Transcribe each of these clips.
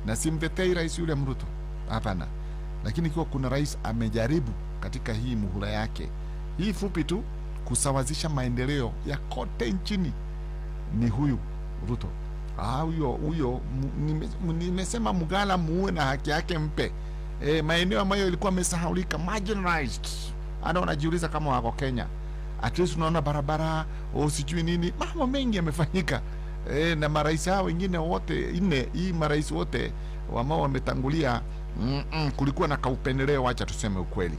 na simtetei rais yule Ruto, hapana. Lakini kwa kuna rais amejaribu katika hii muhula yake hii fupi tu kusawazisha maendeleo ya kote nchini, ni huyu Ruto. Huyo nimesema Mugala muue na haki yake mpe. Maeneo ambayo ilikuwa yamesahaulika, marginalized, ana unajiuliza kama wako Kenya. At least unaona barabara sijui nini, mambo mengi yamefanyika. Na marais hao wengine wote hii marais wote ambao wametangulia, kulikuwa na kaupendeleo, acha tuseme ukweli.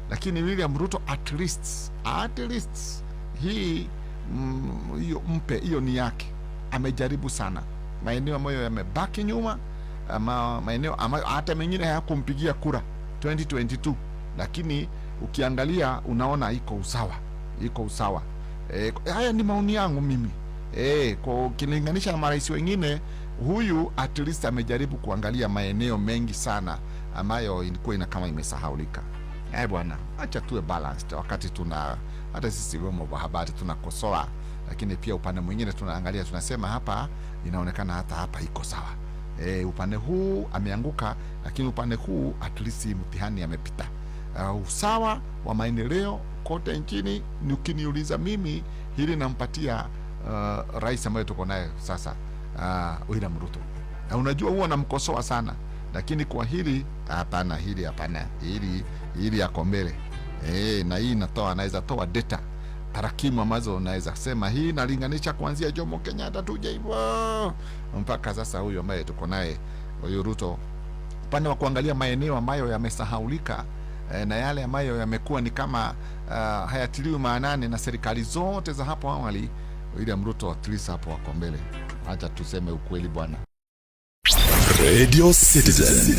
Lakini William Ruto at least hii hiyo mpe, hiyo ni yake. Amejaribu sana maeneo ambayo yamebaki nyuma, ama maeneo ambayo hata mengine hayakumpigia kura 2022, lakini ukiangalia unaona iko usawa. Haya ni maoni yangu mimi. Kwa kilinganisha na marais wengine, huyu at least amejaribu kuangalia maeneo mengi sana ambayo ilikuwa kama imesahaulika. Bwana, acha tuwe balanced wakati hata sisi wemo wa habari tunakosoa, lakini pia upande mwingine tunaangalia, tunasema hapa inaonekana hapa iko sawa. Upande huu ameanguka, lakini upande huu at least mtihani amepita. Usawa wa maendeleo kote nchini, ukiniuliza mimi, hili nampatia rais ambaye tuko naye sasa, William Ruto. Na unajua huwa namkosoa sana, lakini kwa hili hapana, hili yako mbele. Na hii anaweza toa data, tarakimu ambazo naweza sema hii nalinganisha kuanzia Jomo Kenyatta tuje hivyo mpaka sasa huyu ambaye tuko naye, huyu Ruto. Upande wa kuangalia maeneo ambayo yamesahaulika, na yale ambayo yamekuwa ni kama hayatiliwi maanani na serikali zote za hapo awali, William Ruto at least hapo wako mbele. Acha tuseme ukweli bwana. Radio Citizen.